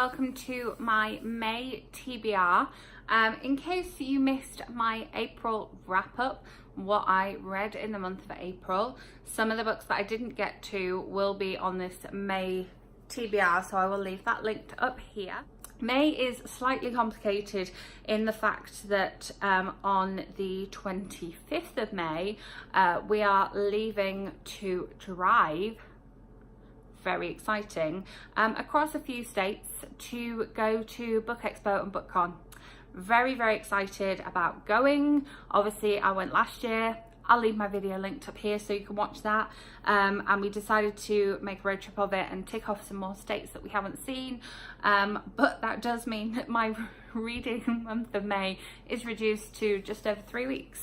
welcome to my May TBR. In case you missed my April wrap-up, what I read in the month of April, some of the books that I didn't get to will be on this May TBR, so I will leave that linked up here. May is slightly complicated in the fact that on the 25th of May, we are leaving to drive, very exciting, across a few states to go to Book Expo and BookCon. Very, very excited about going. Obviously, I went last year. I'll leave my video linked up here so you can watch that. And we decided to make a road trip of it and tick off some more states that we haven't seen. But that does mean that my reading month of May is reduced to just over 3 weeks.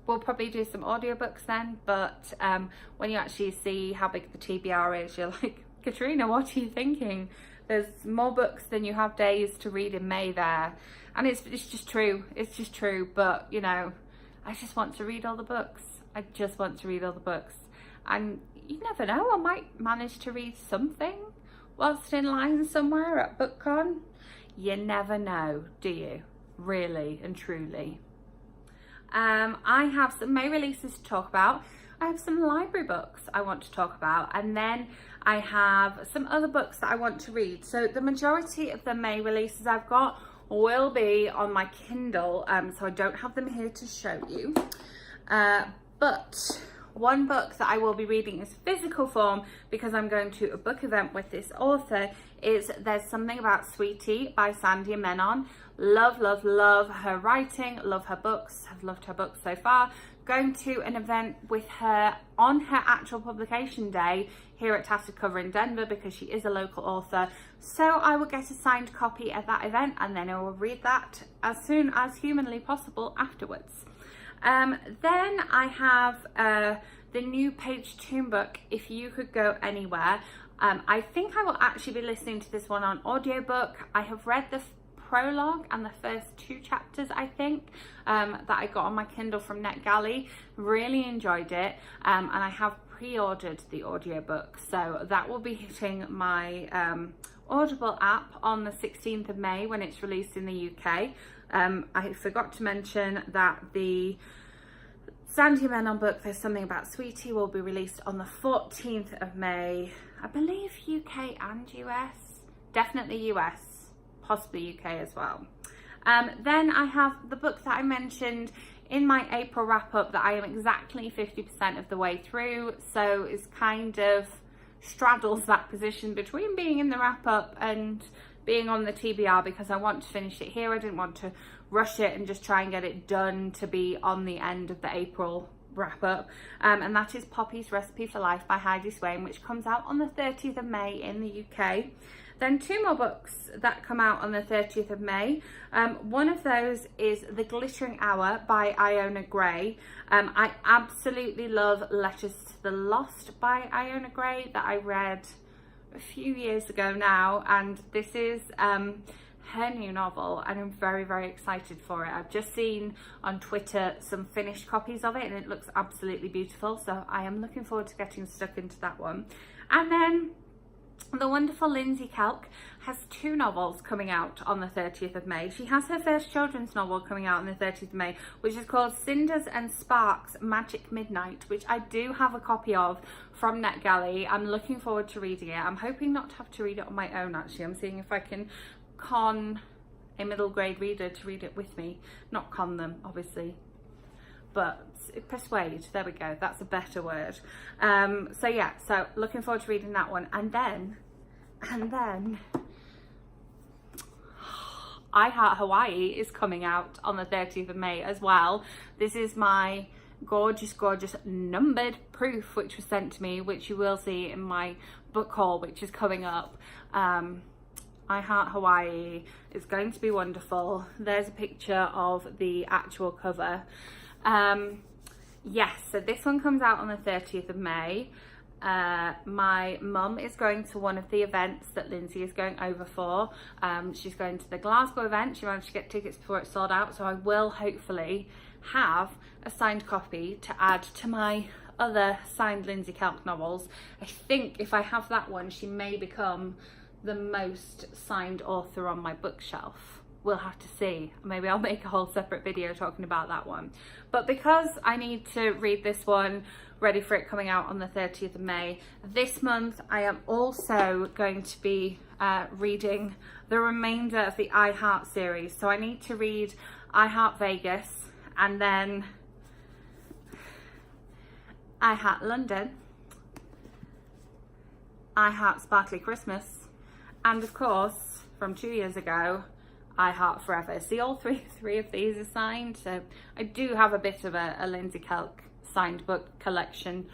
We'll probably do some audiobooks then, but when you actually see how big the TBR is, you're like, Catriona, what are you thinking? There's more books than you have days to read in May there. And it's just true. It's just true. But, you know, I just want to read all the books. I just want to read all the books. And you never know, I might manage to read something whilst in line somewhere at BookCon. You never know, do you? Really and truly. I have some May releases to talk about. I have some library books I want to talk about, and then I have some other books that I want to read. So the majority of the May releases I've got will be on my Kindle, so I don't have them here to show you. But one book that I will be reading in physical form, because I'm going to a book event with this author, is There's Something About Sweetie by Sandhya Menon. Love, love, love her writing, love her books, have loved her books so far. Going to an event with her on her actual publication day here at Tattered Cover in Denver, because she is a local author. So I will get a signed copy at that event, and then I will read that as soon as humanly possible afterwards. Then I have the new Paige Toon book, If You Could Go Anywhere. I think I will actually be listening to this one on audiobook. I have read the prologue and the first 2 chapters, I think, that I got on my Kindle from NetGalley. Really enjoyed it, and I have pre-ordered the audiobook, so that will be hitting my Audible app on the 16th of May when it's released in the UK. I forgot to mention that the Sandhya Menon book, There's Something About Sweetie, will be released on the 14th of May. I believe UK and US, definitely US, possibly UK as well. Then I have the book that I mentioned in my April wrap-up that I am exactly 50% of the way through, so it's kind of straddles that position between being in the wrap-up and being on the TBR, because I want to finish it here. I didn't want to rush it and just try and get it done to be on the end of the April wrap-up, and that is Poppy's Recipe for Life by Heidi Swain, which comes out on the 30th of May in the UK. Then 2 more books that come out on the 30th of May. One of those is The Glittering Hour by Iona Gray. I absolutely love Letters to the Lost by Iona Gray that I read a few years ago now, and this is her new novel, and I'm very, very excited for it. I've just seen on Twitter some finished copies of it, and it looks absolutely beautiful, so I am looking forward to getting stuck into that one. And then the wonderful Lindsey Kelk has 2 novels coming out on the 30th of May. She has her first children's novel coming out on the 30th of May, which is called Cinders and Sparks Magic Midnight, which I do have a copy of from NetGalley. I'm looking forward to reading it. I'm hoping not to have to read it on my own, actually. I'm seeing if I can con a middle grade reader to read it with me. Not con them, obviously, but persuade. There we go, that's a better word. So yeah, so looking forward to reading that one. And then I Heart Hawaii is coming out on the 30th of May as well. This is my gorgeous, gorgeous numbered proof, which was sent to me, which you will see in my book haul, which is coming up. I Heart Hawaii is going to be wonderful. There's a picture of the actual cover. Yes, so this one comes out on the 30th of May. My mum is going to one of the events that Lindsey is going over for. She's going to the Glasgow event. She managed to get tickets before it sold out, so I will hopefully have a signed copy to add to my other signed Lindsey Kelk novels. I think if I have that one, she may become the most signed author on my bookshelf. We'll have to see. Maybe I'll make a whole separate video talking about that one. But because I need to read this one, ready for it coming out on the 30th of May, this month I am also going to be reading the remainder of the I Heart series. So I need to read I Heart Vegas, and then I Heart London, I Heart Sparkly Christmas, and of course, from 2 years ago, I Heart Forever. See, all three of these are signed, so I do have a bit of a Lindsey Kelk signed book collection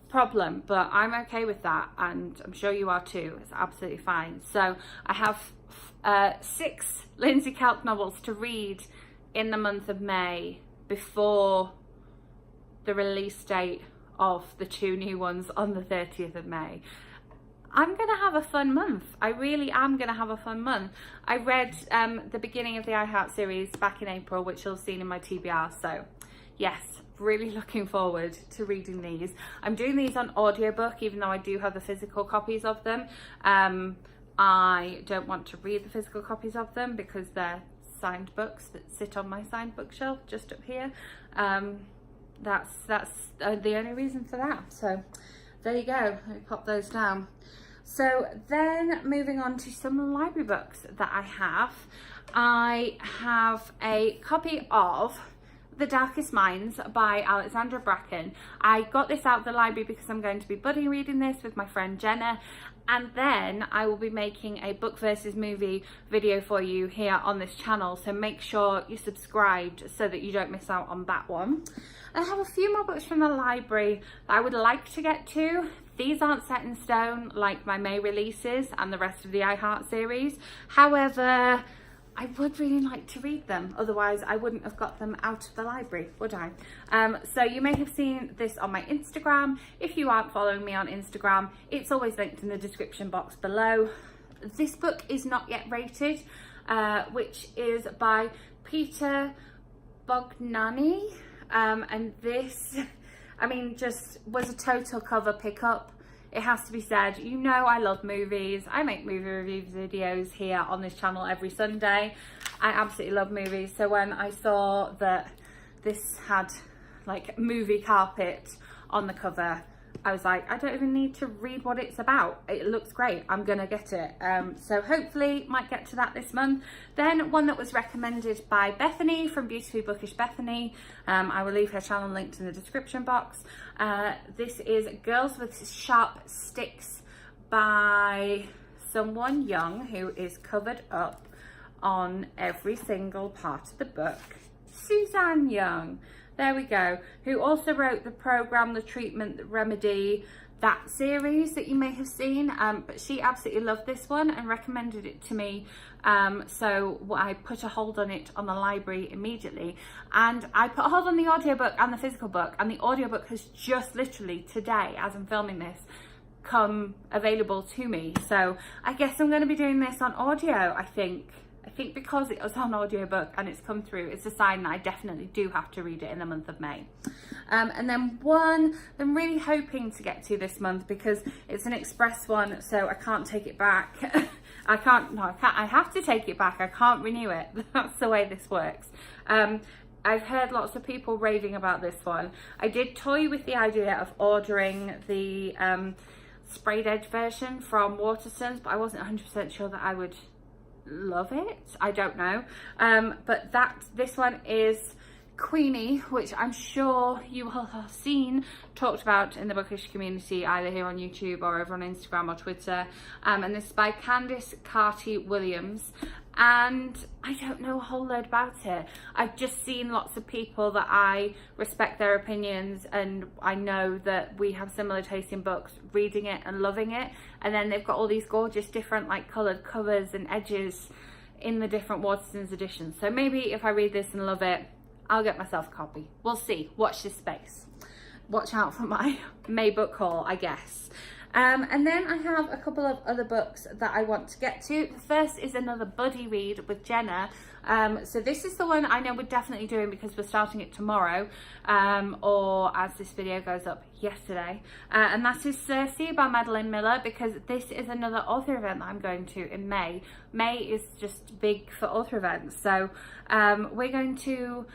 problem, but I'm okay with that, and I'm sure you are too. It's absolutely fine. So I have 6 Lindsey Kelk novels to read in the month of May before the release date of the 2 new ones on the 30th of May. I'm gonna have a fun month. I really am gonna have a fun month. I read the beginning of the I Heart series back in April, which you'll have seen in my TBR. So yes, really looking forward to reading these. I'm doing these on audiobook, even though I do have the physical copies of them. I don't want to read the physical copies of them because they're signed books that sit on my signed bookshelf just up here. That's the only reason for that. So there you go. Let me pop those down. So then moving on to some library books that I have a copy of The Darkest Minds by Alexandra Bracken. I got this out of the library because I'm going to be buddy reading this with my friend Jenna, and then I will be making a book versus movie video for you here on this channel, so make sure you're subscribed so that you don't miss out on that one. I have a few more books from the library that I would like to get to. These aren't set in stone like my May releases and the rest of the I Heart series. However, I would really like to read them, otherwise I wouldn't have got them out of the library, would I? So you may have seen this on my Instagram. If you aren't following me on Instagram, it's always linked in the description box below. This book is not yet rated, which is by Peter Bognani, and this, I mean, just was a total cover pickup. It has to be said. You know I love movies. I make movie review videos here on this channel every Sunday. I absolutely love movies. So when I saw that this had like movie carpet on the cover, I was like, I don't even need to read what it's about. It looks great. I'm gonna get it. So hopefully might get to that this month. Then one that was recommended by Bethany from Beautifully Bookish Bethany. I will leave her channel linked in the description box. This is Girls with Sharp Sticks by someone young who is covered up on every single part of the book. Suzanne Young. There we go. Who also wrote The Program, The Treatment, The Remedy, that series that you may have seen. But she absolutely loved this one and recommended it to me. So I put a hold on it on the library immediately. And I put a hold on the audiobook and the physical book. And the audiobook has just literally today, as I'm filming this, come available to me. So I guess I'm going to be doing this on audio, I think because it was on audiobook and it's come through, it's a sign that I definitely do have to read it in the month of May. And then one I'm really hoping to get to this month because it's an express one, so I can't take it back. I have to take it back. I can't renew it. That's the way this works. I've heard lots of people raving about this one. I did toy with the idea of ordering the sprayed edge version from Waterstones, but I wasn't 100% sure that I would love it. I don't know. But this one is Queenie, which I'm sure you will have seen talked about in the bookish community, either here on YouTube or over on Instagram or Twitter. And this is by Candice Carty-Williams. And I don't know a whole load about it. I've just seen lots of people that I respect their opinions, and I know that we have similar taste in books, reading it and loving it. And then they've got all these gorgeous different like coloured covers and edges in the different Waterstones editions. So maybe if I read this and love it, I'll get myself a copy. We'll see. Watch this space. Watch out for my May book haul, I guess. And then I have a couple of other books that I want to get to. The first is another buddy read with Jenna So this is the one I know we're definitely doing because we're starting it tomorrow, or as this video goes up, yesterday, and that is Circe by Madeline Miller, because this is another author event that I'm going to in May. May is just big for author events, so we're going to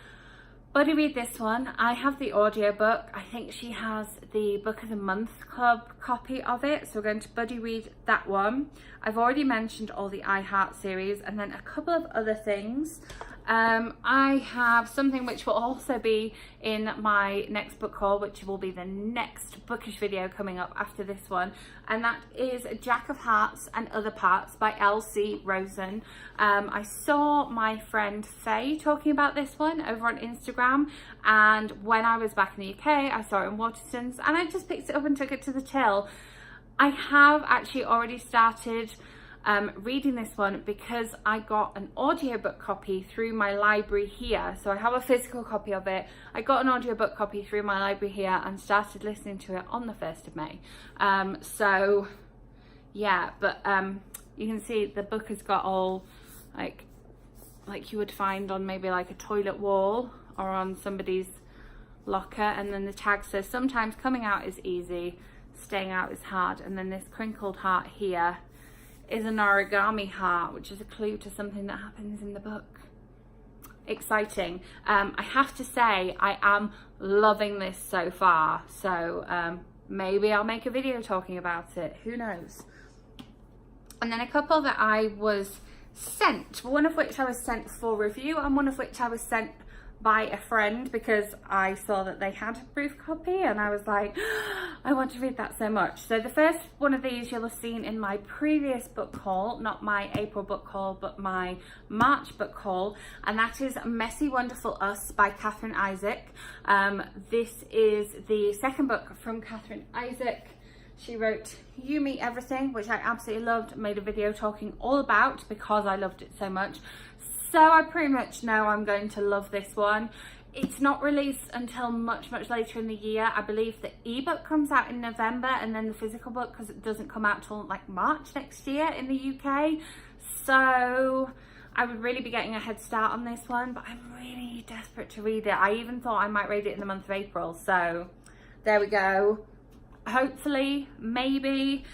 buddy read this one. I have the audiobook. I think she has the Book of the Month Club copy of it, so we're going to buddy read that one. I've already mentioned all the I Heart series, and then a couple of other things. I have something which will also be in my next book haul, which will be the next bookish video coming up after this one, and that is Jack of Hearts and Other Parts by L.C. Rosen. I saw my friend Faye talking about this one over on Instagram, and when I was back in the UK I saw it in Waterstones, and I just picked it up and took it to the till. I have actually already started reading this one because I got an audiobook copy through my library here. So I have a physical copy of it. I got an audiobook copy through my library here and started listening to it on the 1st of May. So yeah, but you can see the book has got all like you would find on maybe like a toilet wall or on somebody's locker, and then the tag says sometimes coming out is easy, staying out is hard, and then this crinkled heart here is an origami heart, which is a clue to something that happens in the book. Exciting. I have to say I am loving this so far, so maybe I'll make a video talking about it, who knows. And then a couple that I was sent, one of which I was sent for review and one of which I was sent by a friend because I saw that they had a proof copy, and I was like, I want to read that so much. So the first one of these you'll have seen in my previous book haul, not my April book haul but my March book haul, and that is Messy Wonderful Us by Catherine Isaac. This is the second book from Catherine Isaac. She wrote You Me Everything, which I absolutely loved, made a video talking all about because I loved it so much. So I pretty much know I'm going to love this one. It's not released until much later in the year. I believe the ebook comes out in November, and then the physical book, because it doesn't come out till like March next year in the UK. So I would really be getting a head start on this one, but I'm really desperate to read it. I even thought I might read it in the month of April. So there we go. Hopefully, maybe.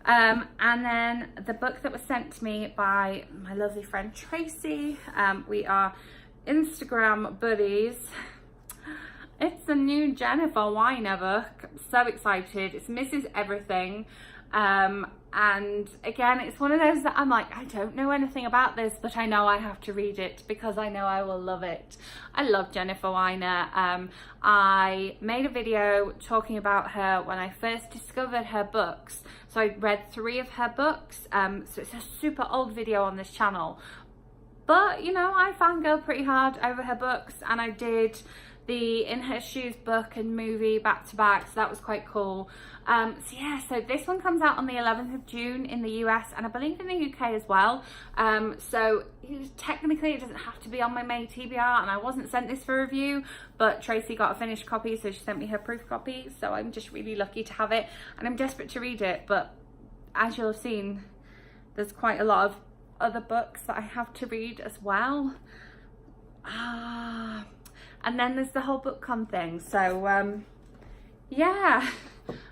And then the book that was sent to me by my lovely friend Tracy, we are Instagram buddies. It's the new Jennifer Weiner book. I'm so excited. It's Mrs. Everything. And again, it's one of those that I'm like, I don't know anything about this, but I know I have to read it because I know I will love it. I love Jennifer Weiner. I made a video talking about her when I first discovered her books. So I read 3 of her books. So it's a super old video on this channel. But, you know, I fangirl pretty hard over her books, and I did the In Her Shoes book and movie back to back, so that was quite cool. So yeah, so this one comes out on the 11th of June in the US, and I believe in the UK as well. So technically it doesn't have to be on my May TBR, and I wasn't sent this for review, but Tracy got a finished copy, so she sent me her proof copy, so I'm just really lucky to have it, and I'm desperate to read it. But as you'll have seen, there's quite a lot of other books that I have to read as well. And then there's the whole BookCon thing, so yeah,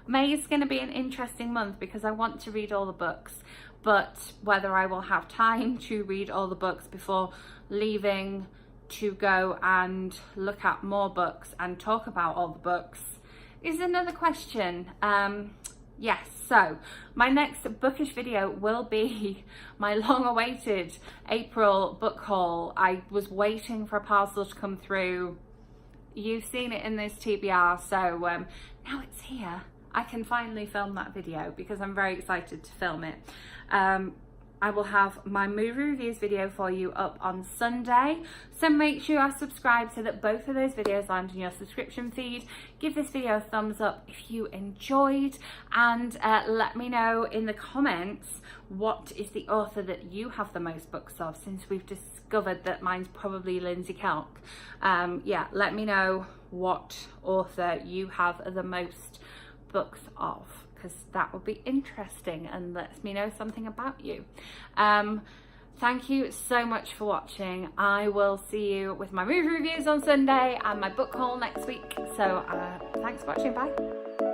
May is going to be an interesting month because I want to read all the books, but whether I will have time to read all the books before leaving to go and look at more books and talk about all the books is another question. Yes, so my next bookish video will be my long-awaited April book haul. I was waiting for a parcel to come through. You've seen it in this TBR, so now it's here. I can finally film that video because I'm very excited to film it. I will have my movie reviews video for you up on Sunday, so make sure you are subscribed so that both of those videos land in your subscription feed. Give this video a thumbs up if you enjoyed, and let me know in the comments what is the author that you have the most books of, since we've discovered that mine's probably Lindsey Kelk. Yeah, let me know what author you have the most books of, because that would be interesting and lets me know something about you. Thank you so much for watching. I will see you with my movie reviews on Sunday and my book haul next week. So thanks for watching. Bye.